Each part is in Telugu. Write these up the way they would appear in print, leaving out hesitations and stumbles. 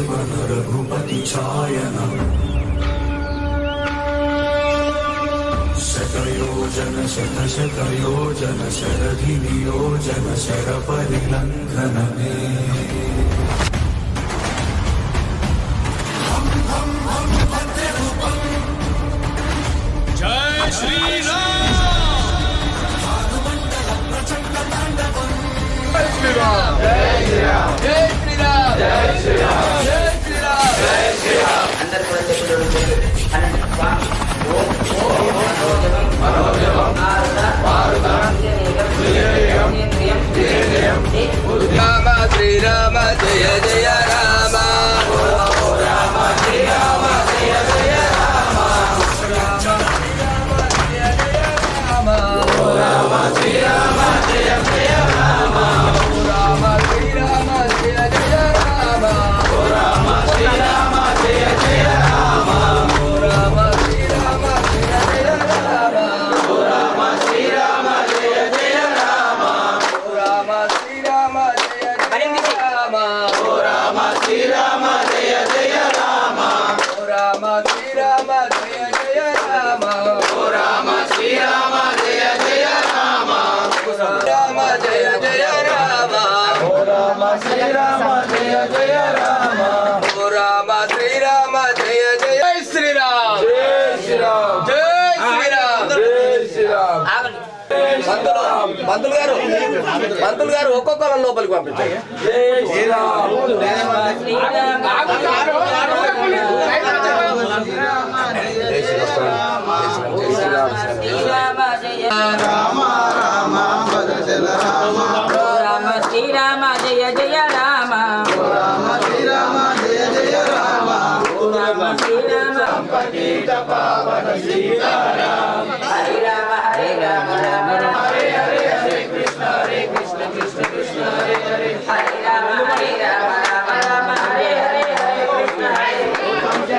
जीवन रघुपति चायनम् शतयोजन शतशतयोजन शरधिनियोजन शरपरिलङ्घन मे जय श्री राम। जय श्री राम। जय श्री राम। जय श्री राम। जय श्री राम। जय श्री राम। जय श्री राम। अंदर को अनंत स्वामी ओम मनोजवम आरुता राम श्री राम जय जय राम। राम श्री राम जय जय राम। राम श्री राम जय जय राम। राम श्री राम जय जय राम। राम श्री राम जय जय राम। राम श्री राम जय जय राम। राम श्री राम जय जय राम। राम श्री राम जय जय राम। राम श्री राम जय जय राम। राम श्री राम जय जय राम। राम श्री राम जय जय राम। राम जय जय राम। राम श्री राम जय जय राम। राम श्री राम जय जय श्री राम। जय श्री राम। जय श्री राम। जय श्री राम। పంతులు గారు ఒక్కొక్కరు లోపలికి పంపించారు. జై శ్రీరామ్. రామ రామ భజన రామ రామ శ్రీరామ జయ జయ రామ రామ శ్రీరామ జయ జయ రామ రామ శ్రీరామ పతిత పావన సీతారామ హరే రామ రామ రామ హరే హరే హరే కృష్ణ కృష్ణ కృష్ణ హరే హరే హరే రామ రామ రామ హరే హరే హరే కృష్ణ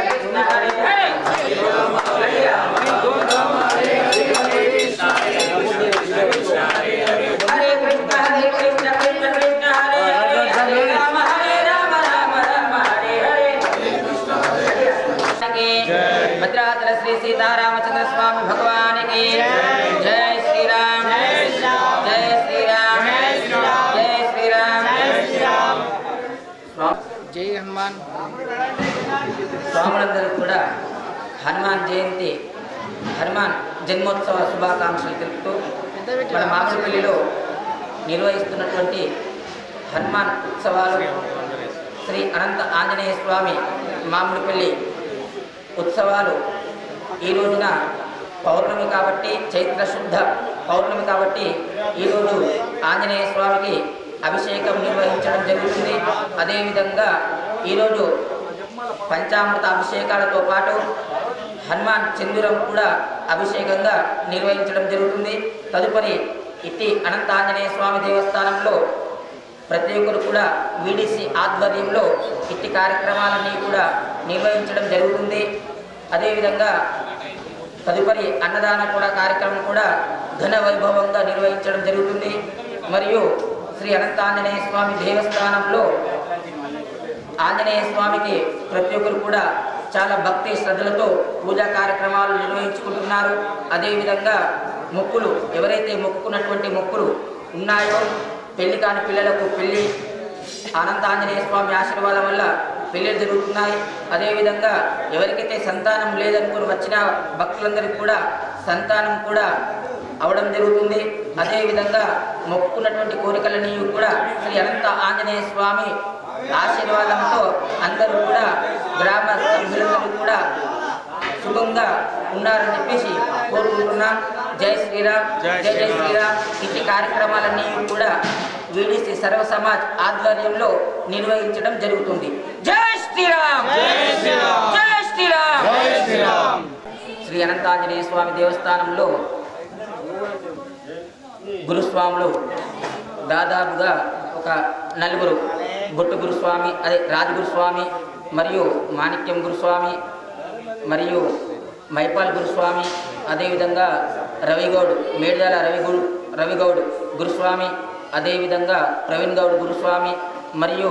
కృష్ణ హరే హరే హరే రామ హరే రామ హరే హరే హరే కృష్ణ కృష్ణ హరే హరే హరే కృష్ణ కృష్ణ కృష్ణ హరే హరే హరే రామ రామ రామ హరే హరే కృష్ణ హరే హరే భద్రాచల శ్రీ సీతారామచంద్ర స్వామి భగవాన్ की जय श्री राम। जय श्री राम। जय श्री राम। जय श्री राम। जय श्री राम। जय हनुमान స్వాములందరూ కూడా హనుమాన్ జయంతి హనుమాన్ జన్మోత్సవ శుభాకాంక్షలు తెలుపుతూ మన మామిడిపల్లిలో నిర్వహిస్తున్నటువంటి హనుమాన్ ఉత్సవాలు శ్రీ అనంత ఆంజనేయ స్వామి మామిడిపల్లి ఉత్సవాలు ఈ రోజున పౌర్ణమి కాబట్టి చైత్ర శుద్ధ పౌర్ణమి కాబట్టి ఈరోజు ఆంజనేయ స్వామికి అభిషేకం నిర్వహించడం జరుగుతుంది. అదేవిధంగా ఈరోజు పంచామృత అభిషేకాలతో పాటు హనుమాన్ చంద్రం కూడా అభిషేకంగా నిర్వహించడం జరుగుతుంది. తదుపరి ఇట్టి అనంత ఆంజనేయ స్వామి దేవస్థానంలో ప్రతి ఒక్కరు కూడా వీడిసి ఆధ్వర్యంలో ఇట్టి కార్యక్రమాలన్నీ కూడా నిర్వహించడం జరుగుతుంది. అదేవిధంగా తదుపరి అన్నదాన కూడా కార్యక్రమం కూడా ఘన వైభవంగా నిర్వహించడం జరుగుతుంది. మరియు శ్రీ అనంత ఆంజనేయ స్వామి దేవస్థానంలో ఆంజనేయ స్వామికి ప్రతి ఒక్కరు కూడా చాలా భక్తి శ్రద్ధలతో పూజా కార్యక్రమాలు నిర్వహించుకుంటున్నారు. అదేవిధంగా మొక్కులు ఎవరైతే మొక్కుకున్నటువంటి మొక్కులు ఉన్నాయో పెళ్లి కాని పిల్లలకు పెళ్లి అనంత ఆంజనేయ స్వామి ఆశీర్వాదం వల్ల పెళ్లిళ్ళు జరుగుతున్నాయి. అదేవిధంగా ఎవరికైతే సంతానం లేదనుకుని వచ్చిన భక్తులందరికీ కూడా సంతానం కూడా అవడం జరుగుతుంది. అదేవిధంగా మొక్కుకున్నటువంటి కోరికలన్నీ కూడా శ్రీ అనంత ఆంజనేయ స్వామి ఆశీర్వాదంతో అందరూ కూడా గ్రామ సభ్యులందరూ కూడా సుఖంగా ఉన్నారని చెప్పేసి కోరుకుంటున్నాం. జై శ్రీరామ్. జై జై శ్రీరామ్. ఇట్టి కార్యక్రమాలన్నీ కూడా వీడిసి సర్వ సమాజ్ ఆధ్వర్యంలో నిర్వహించడం జరుగుతుంది. జై శ్రీరామ్. జై శ్రీరామ్. జై శ్రీరామ్. జై శ్రీరామ్. శ్రీ అనంతాంజనేయ స్వామి దేవస్థానంలో గురుస్వాములు దాదాపుగా ఒక నలుగురు బొట్టు గురుస్వామి అదే రాజగురుస్వామి మరియు మాణిక్యం గురుస్వామి మరియు మైపాల్ గురుస్వామి అదేవిధంగా రవిగౌడ్ మేడ్యాల రవిగౌడ్ గురుస్వామి అదేవిధంగా ప్రవీణ్ గౌడ్ గురుస్వామి మరియు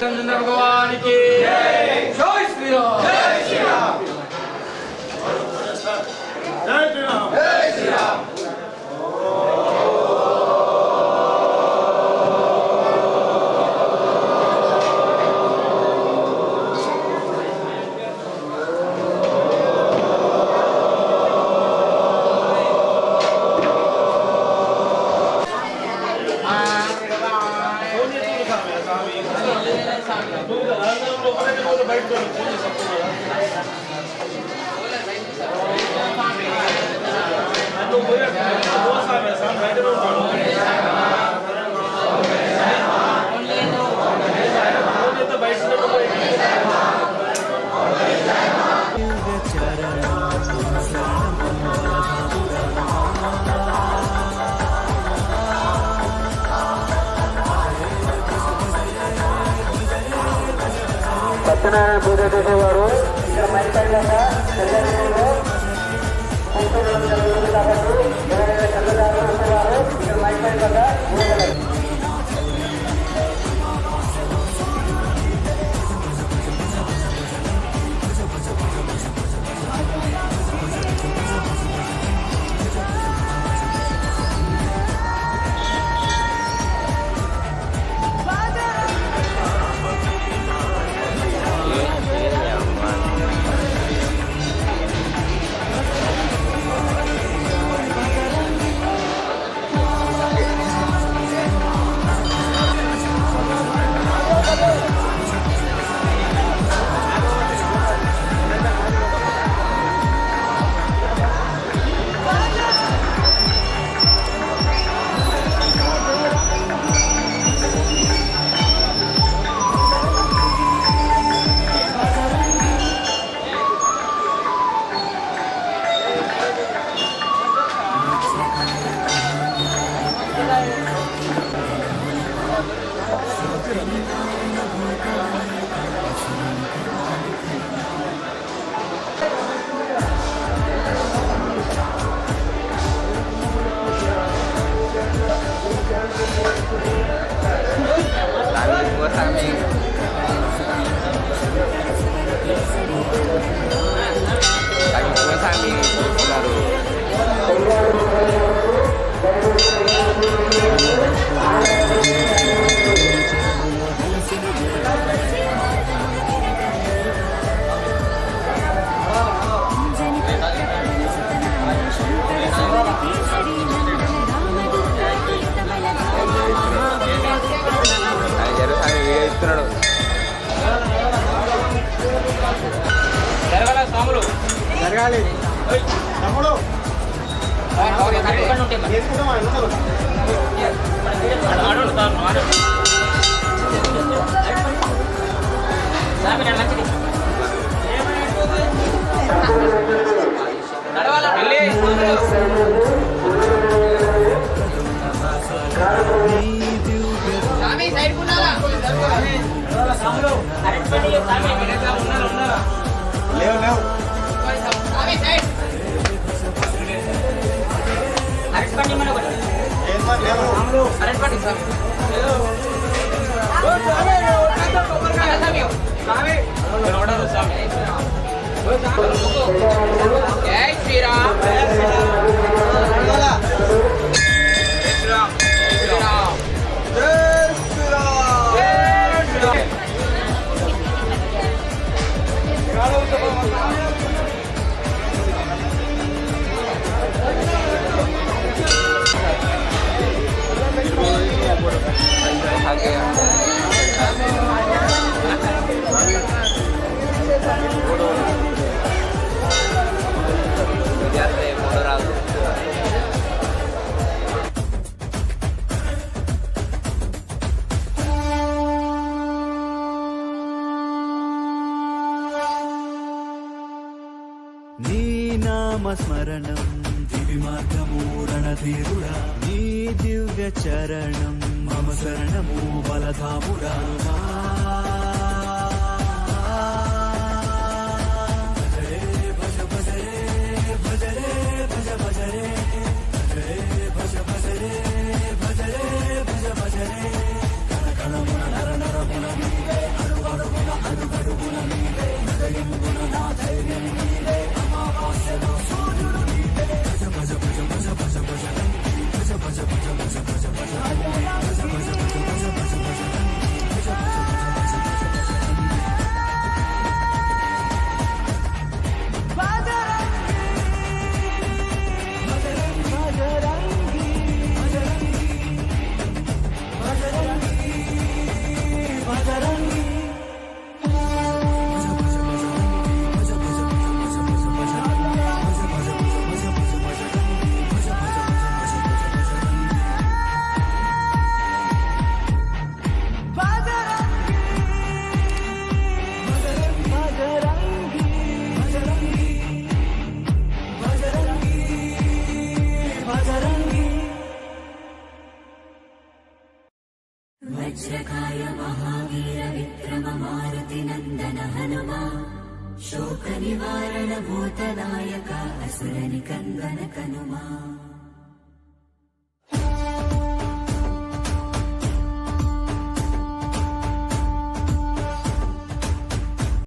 చంద్ర భగవానికి జై శ్రీరామ్ జై శ్రీరామ్ జై శ్రీరామ్ జై శ్రీరామ్ సత్యనారాయణ పూజ చేసేవారు ఇక్కడ మైక్ పైన కాబట్టి ఎవరైనా చంద్రదారు వచ్చేవారు ఇక్కడ మైక్ పైన జరగాలి తమ్ముడు లేవు లేవు జై శ్రీరామ్ నీ నామస్మరణం దివి మార్గము రణధీరుడా నీ దివ్య చరణం మమ శరణము బలధాముడా భజ భజరే భజరే భజ భజరే భజ భజరే భజరే భజ భజరే కణ కణమున నర నరమున శోక నివారణ భూతనాయక అసురని కందన కనుమా